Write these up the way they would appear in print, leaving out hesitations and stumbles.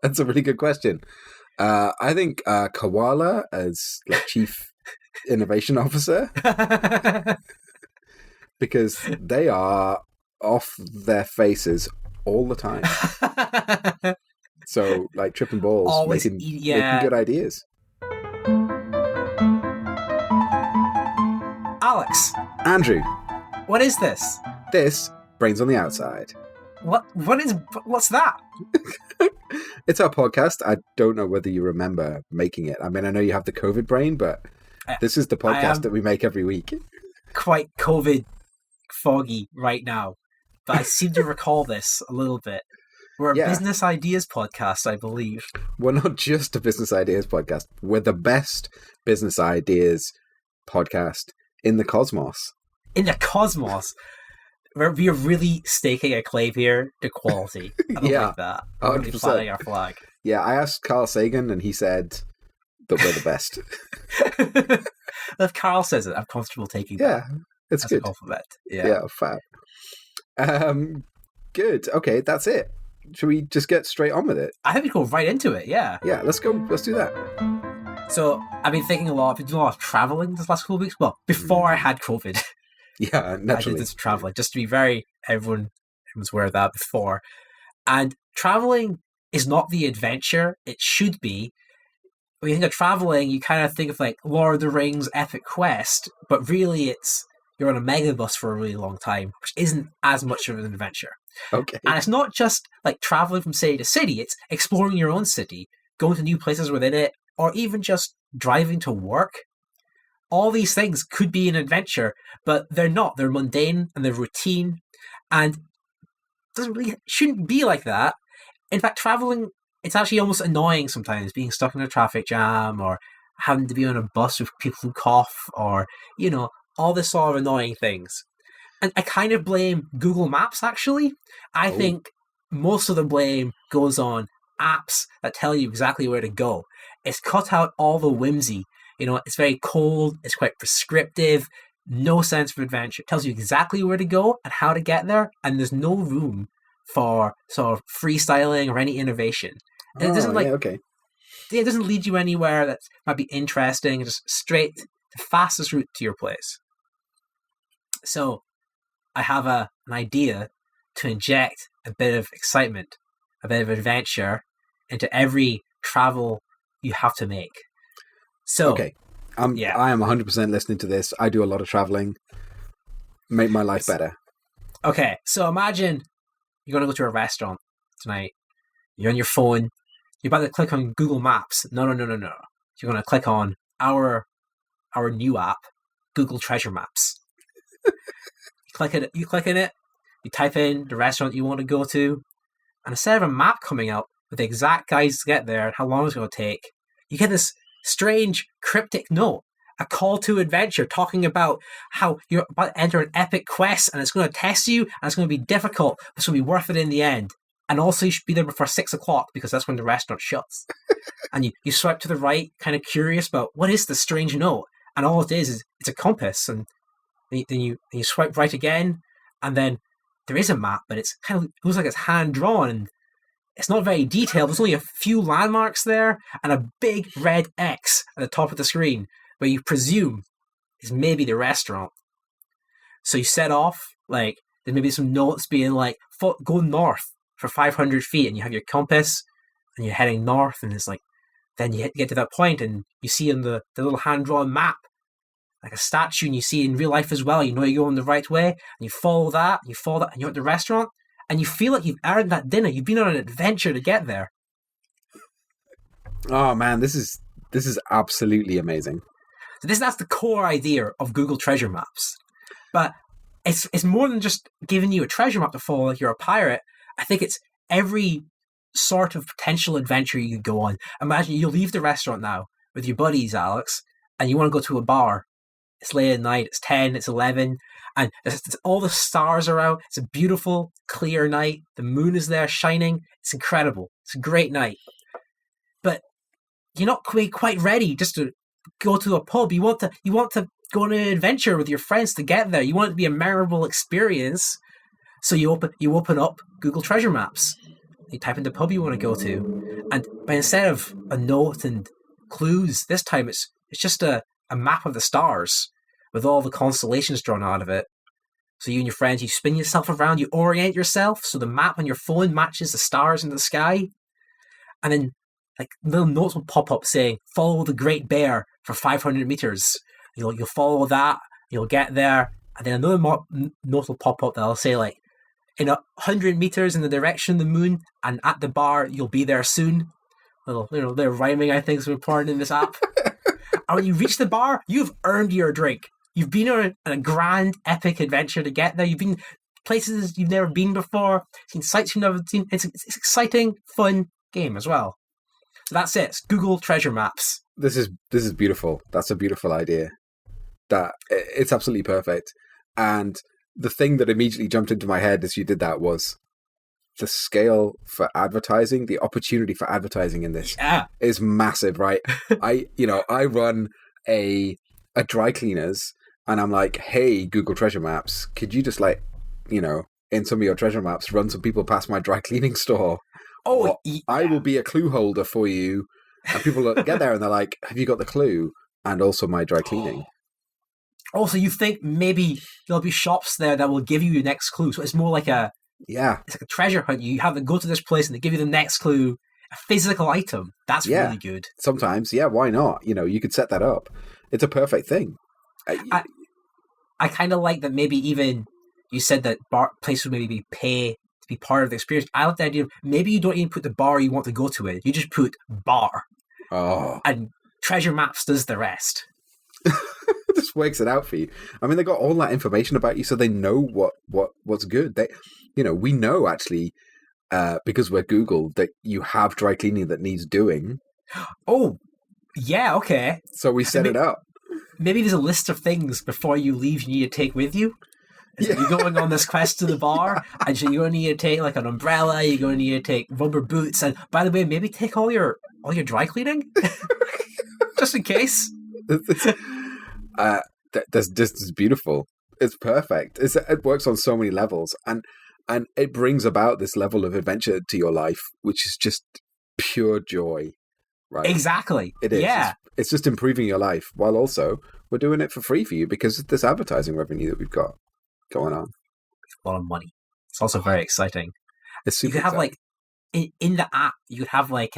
That's a really good question. I think Koala as like chief innovation officer, because they are off their faces all the time. So like tripping balls, Always, making yeah. good ideas. Alex, Andrew, what is this? this brains on the outside. What's that? It's our podcast. I don't know whether you remember making it. I mean, I know you have the COVID brain, but this is the I podcast am that we make every week. quite COVID foggy right now, but I seem to recall this a little bit. We're a business ideas podcast, I believe. We're not just a business ideas podcast. We're the best business ideas podcast in the cosmos. In the cosmos. We are really staking a claim here to quality. I don't like that. We're really planting our flag. Yeah, I asked Carl Sagan and he said that we're the best. If Carl says it, I'm comfortable taking that. Yeah, it's good. A compliment. Yeah, fab. Good. Okay, that's it. Should we just get straight on with it? I think we go right into it, yeah. Yeah, let's go. Let's do that. So, I've been thinking I've been doing a lot of traveling this last couple of weeks. Well, before I had COVID. Yeah, naturally. I did this traveling, just to be everyone's aware of that before. And traveling is not the adventure it should be. When you think of traveling, you kind of think of like Lord of the Rings epic quest, but really you're on a megabus for a really long time, which isn't as much of an adventure. Okay. And it's not just like traveling from city to city, it's exploring your own city, going to new places within it, or even just driving to work. All these things could be an adventure, but they're not. They're mundane and they're routine, and shouldn't be like that. In fact, traveling, it's actually almost annoying sometimes, being stuck in a traffic jam or having to be on a bus with people who cough or, all this sort of annoying things. And I kind of blame Google Maps, actually. I think most of the blame goes on apps that tell you exactly where to go. It's cut out all the whimsy. It's very cold, it's quite prescriptive, no sense of adventure. It tells you exactly where to go and how to get there, and there's no room for sort of freestyling or any innovation. And it doesn't it doesn't lead you anywhere that might be interesting. It's just straight, the fastest route to your place. So I have an idea to inject a bit of excitement, a bit of adventure into every travel you have to make. So okay, I am 100% listening to this. I do a lot of traveling. Make my life better. Okay, so imagine you're going to go to a restaurant tonight. You're on your phone. You're about to click on Google Maps. No. You're going to click on our new app, Google Treasure Maps. You click in it. You type in the restaurant you want to go to, and instead of a map coming out with the exact guides to get there and how long it's going to take, you get this strange cryptic note, a call to adventure talking about how you're about to enter an epic quest and it's going to test you and it's going to be difficult, but it's going to be worth it in the end. And also you should be there before 6:00 because that's when the restaurant shuts. And you swipe to the right, kind of curious about what is this strange note, and all it is it's a compass. And then you swipe right again, and then there is a map, but it looks like it's hand drawn and it's not very detailed. There's only a few landmarks there and a big red X at the top of the screen where you presume is maybe the restaurant. So you set off, like, there's maybe some notes being like, go north for 500 feet, and you have your compass and you're heading north, and it's like, then you get to that point and you see in the little hand-drawn map like a statue, and you see in real life as well, you're going the right way, and you follow that, and you're at the restaurant, and you feel like you've earned that dinner. You've been on an adventure to get there. Oh man, this is absolutely amazing. So that's the core idea of Google Treasure Maps. But it's more than just giving you a treasure map to follow like you're a pirate. I think it's every sort of potential adventure you could go on. Imagine you leave the restaurant now with your buddies, Alex, and you want to go to a bar. It's late at night, it's 10, it's 11, and all the stars are out. It's a beautiful, clear night. The moon is there shining. It's incredible. It's a great night. But you're not quite ready just to go to a pub. You want to go on an adventure with your friends to get there. You want it to be a memorable experience. So you open up Google Treasure Maps. You type in the pub you want to go to, but instead of a note and clues, this time it's just a map of the stars with all the constellations drawn out of it. So you and your friends, you spin yourself around, you orient yourself so the map on your phone matches the stars in the sky, and then like little notes will pop up saying, "Follow the Great Bear for 500 meters." You'll follow that, you'll get there, and then another note will pop up that'll say like, "In 100 meters in the direction of the moon, and at the bar, you'll be there soon." They're rhyming, I think, is important in this app. And when you reach the bar, you've earned your drink. You've been on a grand, epic adventure to get there. You've been places you've never been before, seen sights you've never seen. It's exciting, fun game as well. So that's it. It's Google Treasure Maps. This is beautiful. That's a beautiful idea. It's absolutely perfect. And the thing that immediately jumped into my head as you did that was the scale for advertising, the opportunity for advertising in this is massive, right? I run a dry cleaners, and I'm like, hey, Google Treasure Maps, could you just in some of your treasure maps, run some people past my dry cleaning store? I will be a clue holder for you. And people get there and they're like, have you got the clue? And also my dry cleaning. Also, you think maybe there'll be shops there that will give you the next clue. So it's more like it's like a treasure hunt. You have to go to this place and they give you the next clue, a physical item. That's really good. Sometimes, why not? You could set that up. It's a perfect thing. I kind of like that. Maybe even you said that places would maybe pay to be part of the experience. I like the idea of maybe you don't even put the bar you want to go to in. You just put bar. Oh. And Treasure Maps does the rest. Just works it out for you. I mean, they got all that information about you, so they know what's good. They, we know actually, because we're Google, that you have dry cleaning that needs doing. Oh, yeah, okay. So we set it up. Maybe there's a list of things before you leave you need to take with you. You're going on this quest to the bar, and so you're going to need to take like an umbrella. You're going to need to take rubber boots, and by the way, maybe take all your dry cleaning, just in case. This is beautiful. It's perfect. It works on so many levels, and it brings about this level of adventure to your life, which is just pure joy. Right? Exactly. It is. Yeah. It's just improving your life, while also we're doing it for free for you because of this advertising revenue that we've got going on. A lot of money. It's also very exciting. It's super. You could have like in the app, you could have like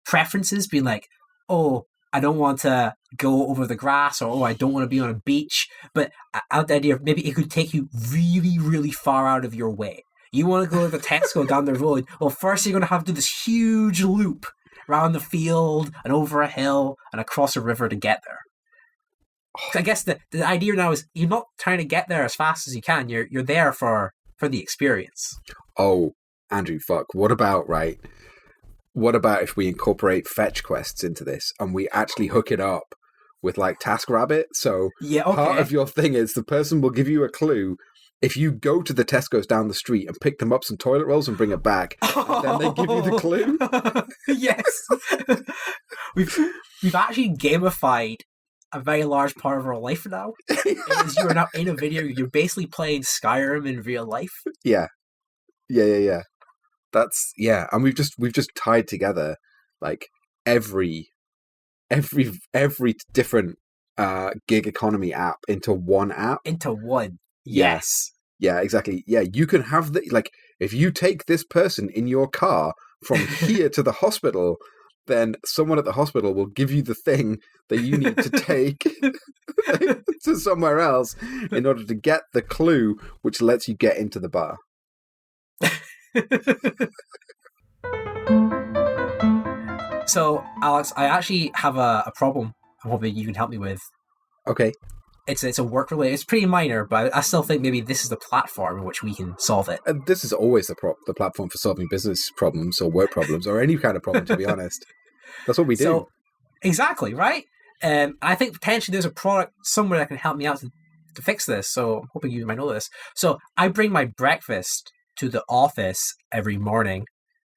preferences, being like, oh, I don't want to go over the grass, or oh, I don't want to be on a beach. But I like the idea of maybe it could take you really, really far out of your way. You want to go to the Tesco down the road. Well, first you're going to have to do this huge loop around the field and over a hill and across a river to get there. I guess the idea now is you're not trying to get there as fast as you can. You're there for the experience. Oh, Andrew, fuck. What about if we incorporate fetch quests into this and we actually hook it up with like TaskRabbit? So part of your thing is the person will give you a clue. If you go to the Tesco's down the street and pick them up some toilet rolls and bring it back, and then they give you the clue. Yes. We've actually gamified a very large part of our life now. You are now in a video. You're basically playing Skyrim in real life. Yeah. That's and we've just tied together like every different gig economy app into one app. Into one. Yes. Yeah, exactly. Yeah, you can have if you take this person in your car from here to the hospital, then someone at the hospital will give you the thing that you need to take to somewhere else in order to get the clue which lets you get into the bar. So, Alex, I actually have a problem I'm hoping you can help me with. Okay. It's a work related. It's pretty minor, but I still think maybe this is the platform in which we can solve it. This is always the platform for solving business problems or work problems or any kind of problem, to be honest. That's what we do. So, exactly, right? I think potentially there's a product somewhere that can help me out to fix this. So I'm hoping you might know this. So I bring my breakfast to the office every morning,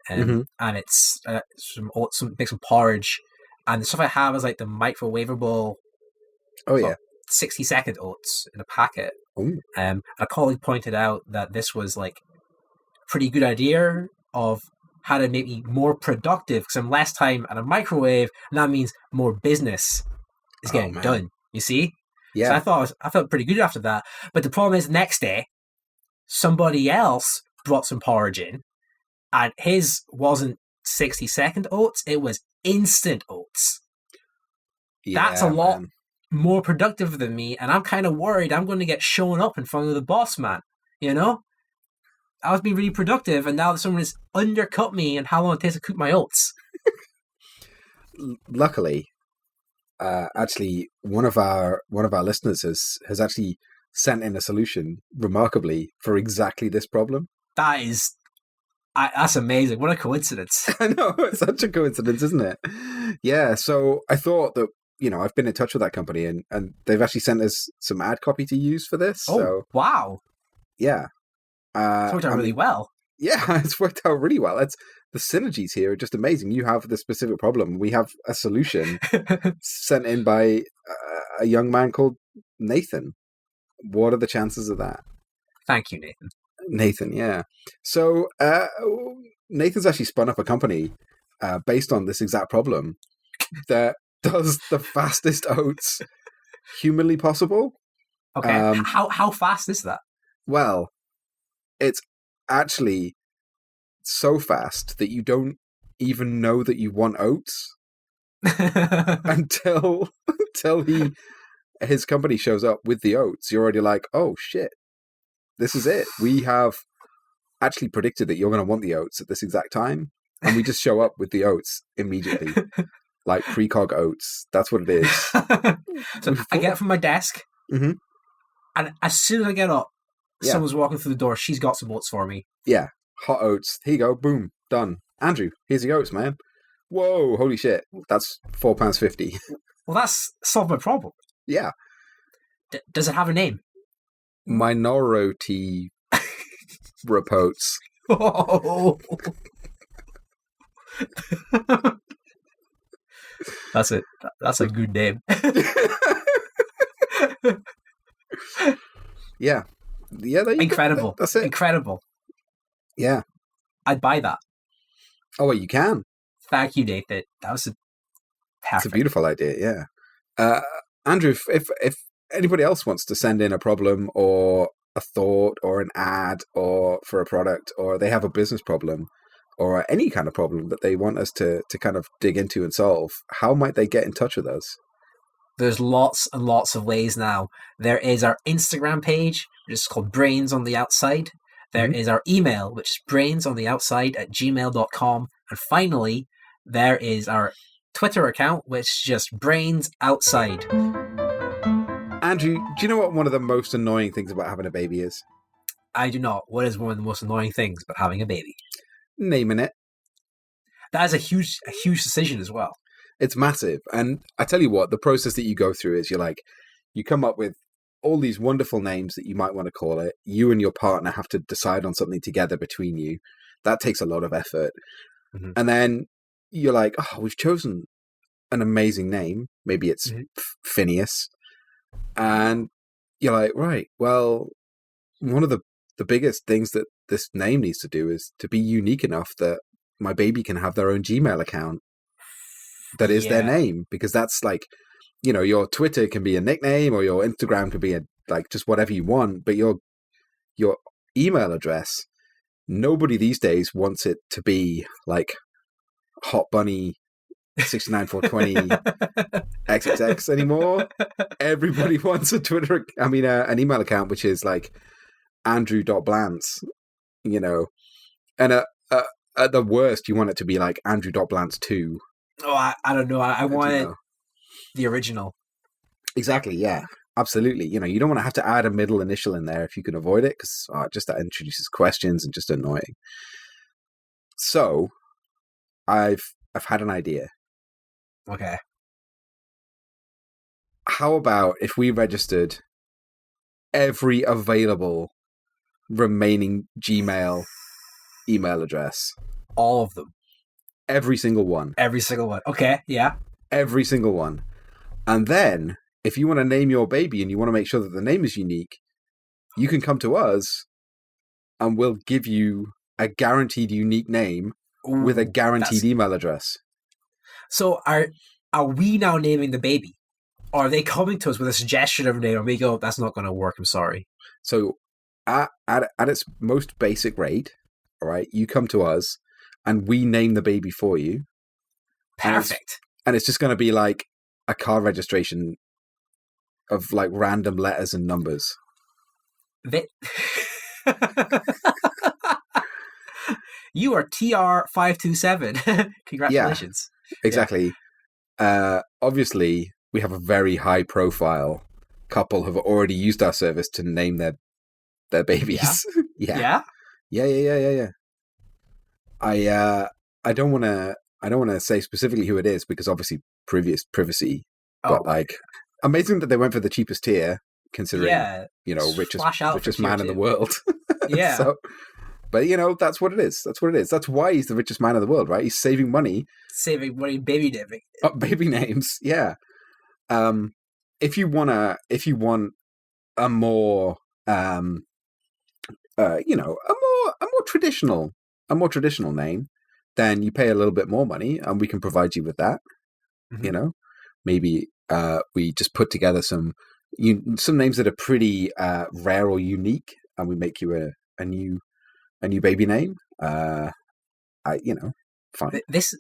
and it's make some porridge, and the stuff I have is like the microwavable. Oh yeah. 60-second oats in a packet. Ooh. A colleague pointed out that this was like a pretty good idea of how to make me more productive because I'm less time at a microwave, and that means more business is getting done. You see? Yeah. So I felt pretty good after that. But the problem is, the next day, somebody else brought some porridge in, and his wasn't 60-second oats; it was instant oats. Yeah, that's a lot more productive than me, and I'm kind of worried I'm going to get shown up in front of the boss man. You know, I was being really productive, and now someone has undercut me in how long it takes to cook my oats. Luckily, actually, one of our listeners has actually sent in a solution, remarkably, for exactly this problem. That's amazing. What a coincidence. I know, it's such a coincidence, isn't it? Yeah, so I thought that, I've been in touch with that company, and they've actually sent us some ad copy to use for this. Oh, so, wow. Yeah. It's worked out really well. Yeah, it's worked out really well. The synergies here are just amazing. You have the specific problem. We have a solution sent in by a young man called Nathan. What are the chances of that? Thank you, Nathan. Nathan, yeah. So Nathan's actually spun up a company based on this exact problem that does the fastest oats humanly possible. Okay. How fast is that? Well, it's actually so fast that you don't even know that you want oats until his company shows up with the oats. You're already like, oh shit, this is it. We have actually predicted that you're going to want the oats at this exact time, and we just show up with the oats immediately. Like precog oats. That's what it is. So I get up from my desk, and as soon as I get up, someone's walking through the door. She's got some oats for me. Yeah. Hot oats. Here you go. Boom. Done. Andrew, here's the oats, man. Whoa. Holy shit. That's £4.50. Well, that's solved my problem. Yeah. Does it have a name? Minority repotes. Oh. That's it. That's a good name. Yeah. Yeah. Incredible. That's it. Incredible. Yeah. I'd buy that. Oh, well, you can. Thank you, Nathan. That was perfect. It's a beautiful idea, yeah. Andrew, if anybody else wants to send in a problem or a thought or an ad or for a product, or they have a business problem or any kind of problem that they want us to kind of dig into and solve, how might they get in touch with us? There's lots and lots of ways now. There is our Instagram page, which is called Brains on the Outside. There is our email, which is brainsontheoutside@gmail.com. And finally, there is our Twitter account, which is just Brains Outside. Andrew, do you know what one of the most annoying things about having a baby is? I do not. What is one of the most annoying things about having a baby? Naming it. That is a huge decision as well. It's massive. And I tell you what, the process that you go through is you come up with all these wonderful names that you might want to call it. You and your partner have to decide on something together between you. That takes a lot of effort. Mm-hmm. And then you're like, oh, we've chosen an amazing name. Maybe it's Phineas. And you're like, right, well, one of the biggest things that this name needs to do is to be unique enough that my baby can have their own Gmail account that is their name, because that's like, your Twitter can be a nickname or your Instagram can be just whatever you want, but your email address, nobody these days wants it to be like Hot Bunny 69420 XXX anymore. Everybody wants an email account which is like Andrew.Blance, and at the worst you want it to be like Andrew.Blance2. Oh, I don't know. I wanted the original. Exactly, yeah. Absolutely. You don't want to have to add a middle initial in there if you can avoid it, because just that introduces questions and just annoying. So, I've had an idea. Okay. How about if we registered every available remaining Gmail email address? All of them. Every single one. Every single one. Okay, yeah. Every single one. And then, if you want to name your baby and you want to make sure that the name is unique, you can come to us and we'll give you a guaranteed unique name with a guaranteed email address. So are we now naming the baby? Or are they coming to us with a suggestion of a name and we go, that's not going to work, I'm sorry? So at its most basic rate, all right, you come to us and we name the baby for you. Perfect. And it's just going to be like a car registration of like random letters and numbers. You are TR527. Congratulations. Yeah, exactly. Obviously, we have a very high profile couple who have already used our service to name their babies. Yeah. Yeah. I don't want to say specifically who it is because obviously privacy. But like, amazing that they went for the cheapest tier, considering richest man in the world. Yeah. So, but that's what it is. That's why he's the richest man in the world, right? He's saving money. Baby naming. Baby names, yeah. If you want a more a more traditional name, then you pay a little bit more money and we can provide you with that. Mm-hmm. Maybe we just put together some names that are pretty rare or unique, and we make you a new baby name. Fine. This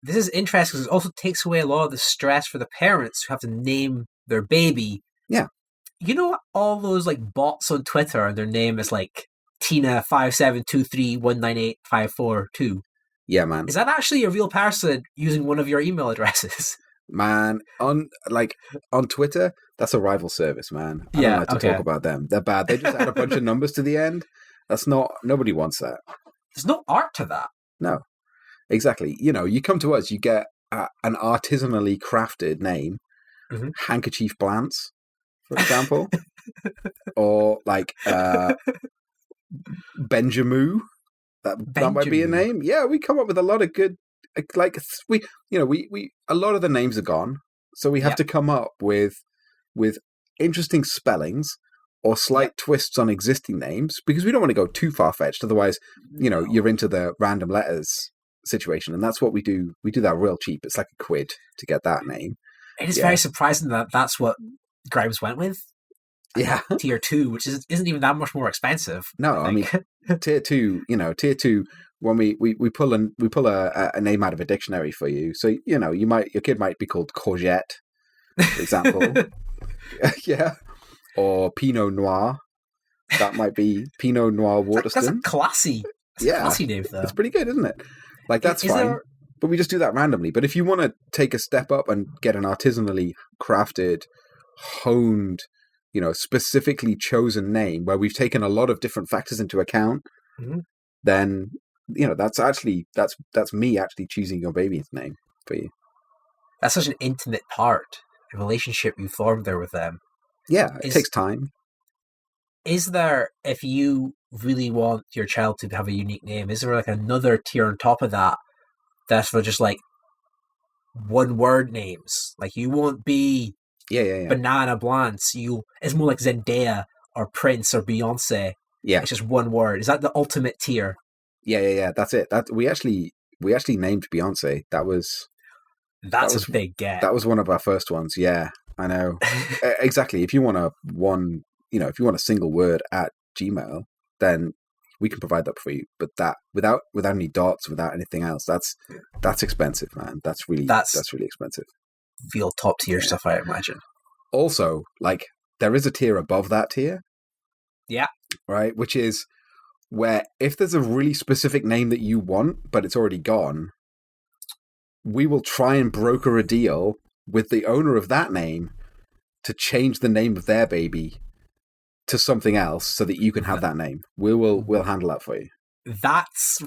is interesting because it also takes away a lot of the stress for the parents who have to name their baby. Yeah. You know all those like bots on Twitter and their name is like Tina572319854 Yeah, man. Is that actually a real person using one of your email addresses? Man, on Twitter, that's a rival service, man. I don't like to talk about them. They're bad. They just add a bunch of numbers to the end. Nobody wants that. There's no art to that. No, exactly. You come to us, you get an artisanally crafted name, Handkerchief Blance, for example, or like Benjamu. That might be a name. Yeah, we come up with a lot of good. Like we a lot of the names are gone, so we have to come up with interesting spellings or slight twists on existing names because we don't want to go too far fetched. Otherwise, you're into the random letters situation, and that's what we do. We do that real cheap. It's like a quid to get that name. It is very surprising that that's what Grimes went with. Yeah, tier 2, which isn't even that much more expensive. No, I mean tier 2. Tier 2. When we pull a name out of a dictionary for you, so your kid might be called Courgette, for example. Yeah, or Pinot Noir. That might be Pinot Noir Waterston. That's a classy name, though. It's pretty good, isn't it? Like that's fine. But we just do that randomly. But if you want to take a step up and get an artisanally crafted, honed, specifically chosen name where we've taken a lot of different factors into account, then that's me actually choosing your baby's name for you. That's such an intimate part, a relationship you formed there with them. Yeah, it takes time. Is there, if you really want your child to have a unique name, is there like another tier on top of that that's for just like one word names? Like you won't be Banana Blance. It's more like Zendaya or Prince or Beyonce. Yeah, it's just one word. Is that the ultimate tier? Yeah. That's it. That we actually named Beyonce. That's a big get. That was one of our first ones. Yeah, I know. Exactly. If you want if you want a single word at Gmail, then we can provide that for you. But that without any dots, without anything else, that's expensive, man. That's really expensive. Real top tier stuff, I imagine. Also, like there is a tier above that tier. Yeah. Right, which is where if there's a really specific name that you want, but it's already gone, we will try and broker a deal with the owner of that name to change the name of their baby to something else so that you can have that name. We'll handle that for you. That's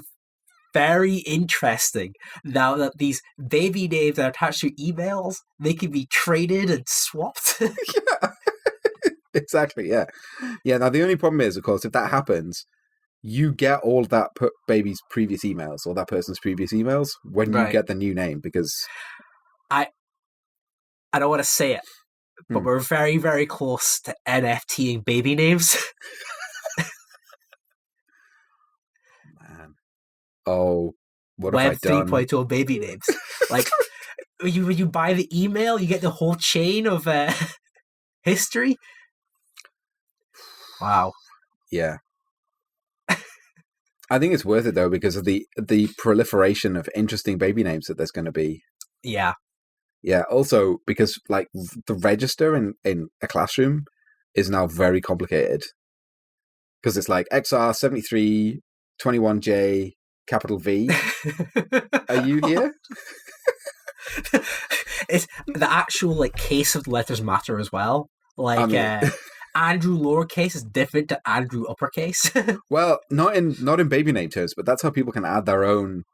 very interesting. Now that these baby names are attached to emails, they can be traded and swapped. Yeah. Exactly, yeah. Yeah, now the only problem is, of course, if that happens, you get all that baby's previous emails or that person's previous emails when you get the new name, because I don't want to say it, but we're very, very close to NFTing baby names. Man. Oh, what have I Web done? 3.0 baby names. Like, when you buy the email, you get the whole chain of history. Wow. Yeah. I think it's worth it though because of the proliferation of interesting baby names that there's going to be. Yeah. Yeah. Also, because like the register in a classroom is now very complicated because it's like XR7321J capital V. Are you here? It's the actual like case of the letters matter as well. Like I mean, Andrew lowercase is different to Andrew uppercase. well, not in baby name terms, but that's how people can add their own.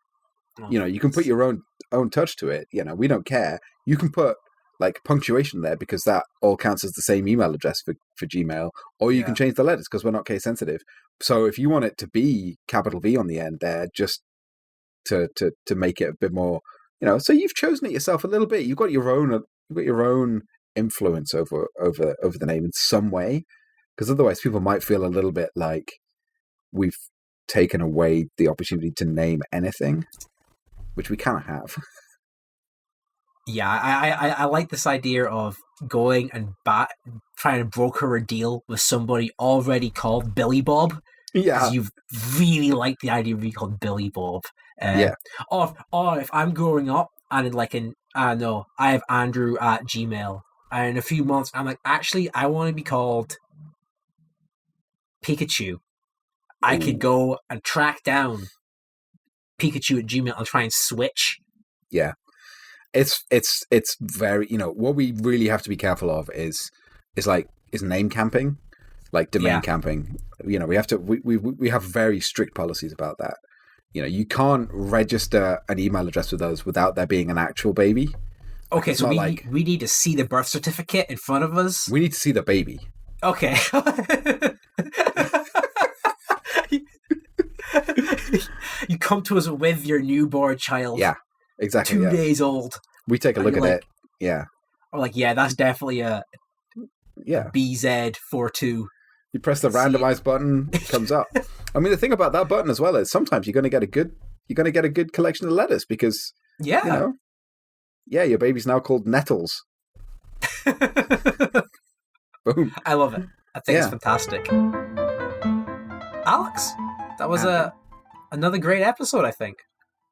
You know, you can put your own touch to it. You know, we don't care. You can put like punctuation there because that all counts as the same email address for Gmail, or you can change the letters because we're not case sensitive. So if you want it to be capital V on the end there, just to make it a bit more, you know, so you've chosen it yourself a little bit. You've got your own influence over the name in some way, because otherwise people might feel a little bit like we've taken away the opportunity to name anything, which we kind of have. Yeah, I like this idea of going and trying to broker a deal with somebody already called Billy Bob. Yeah, because you really like the idea of being called Billy Bob. Yeah. Or if I'm growing up and I don't know, I have Andrew at Gmail, and in a few months I'm like, actually, I want to be called Pikachu. I could go and track down Pikachu at Gmail and try and switch. Yeah. It's very, you know, what we really have to be careful of is name camping, like domain camping. You know, we have very strict policies about that. You know, you can't register an email address with us without there being an actual baby. Okay, so we need to see the birth certificate in front of us. We need to see the baby. Okay. You come to us with your newborn child. Yeah, exactly. 2 days old. We take a look at it. Yeah. Or like, yeah, that's definitely a BZ42. You press the randomize button, it comes up. I mean, the thing about that button as well is sometimes you're going to get a good collection of letters because you know, your baby's now called Nettles. Boom. I love it. I think it's fantastic. Alex, that was another great episode, I think.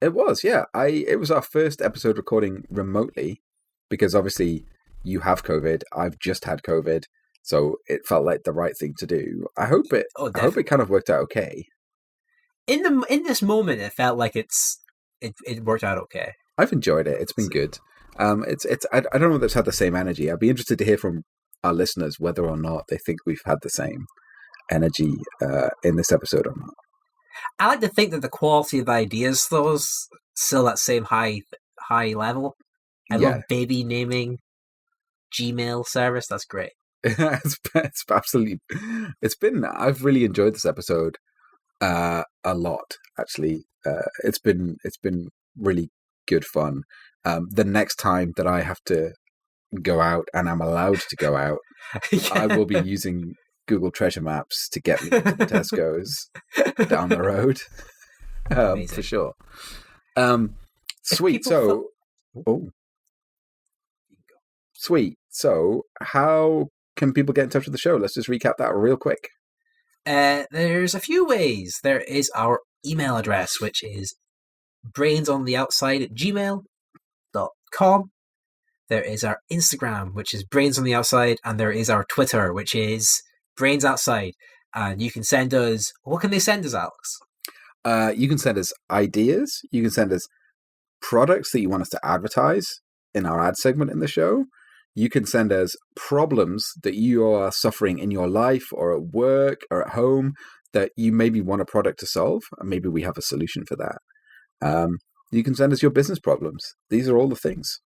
It was, yeah. It was our first episode recording remotely because obviously you have COVID. I've just had COVID. So it felt like the right thing to do. I hope it kind of worked out okay. In this moment, it felt like it worked out okay. I've enjoyed it. It's been good. I don't know if it's had the same energy. I'd be interested to hear from our listeners whether or not they think we've had the same energy in this episode or not. I like to think that the quality of the ideas though is still that same high level. I love baby naming Gmail service. That's great. It's absolutely. I've really enjoyed this episode a lot. Actually, it's been really good fun. The next time that I have to go out and I'm allowed to go out, I will be using Google Treasure Maps to get me to the Tesco's down the road, for sure. Sweet. So, sweet. So, how can people get in touch with the show? Let's just recap that real quick. There's a few ways. There is our email address, which is brainsontheoutside@gmail.com. There is our Instagram, which is brainsontheoutside, and there is our Twitter, which is brainsoutside. And you can send us... What can they send us, Alex? You can send us ideas. You can send us products that you want us to advertise in our ad segment in the show. You can send us problems that you are suffering in your life or at work or at home that you maybe want a product to solve, and maybe we have a solution for that. You can send us your business problems. These are all the things.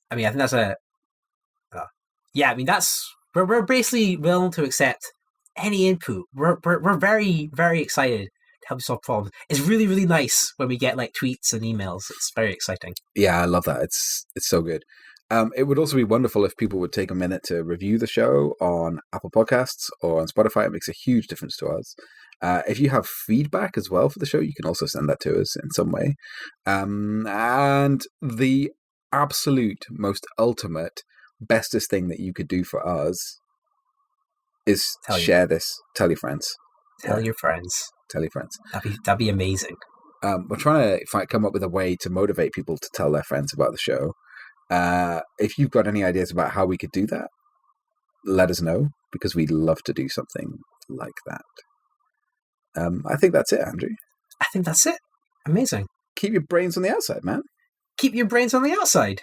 I mean, I think that's we're basically willing to accept any input. We're very, very excited to help you solve problems. It's really, really nice when we get like tweets and emails. It's very exciting. Yeah, I love that. It's so good. It would also be wonderful if people would take a minute to review the show on Apple Podcasts or on Spotify. It makes a huge difference to us. If you have feedback as well for the show, you can also send that to us in some way. And the absolute most ultimate, bestest thing that you could do for us is share this. Tell your friends. Tell your friends. Tell your friends. That'd be amazing. We're trying to come up with a way to motivate people to tell their friends about the show. If you've got any ideas about how we could do that, let us know, because we'd love to do something like that. I think that's it, Andrew. I think that's it. Amazing. Keep your brains on the outside, man. Keep your brains on the outside.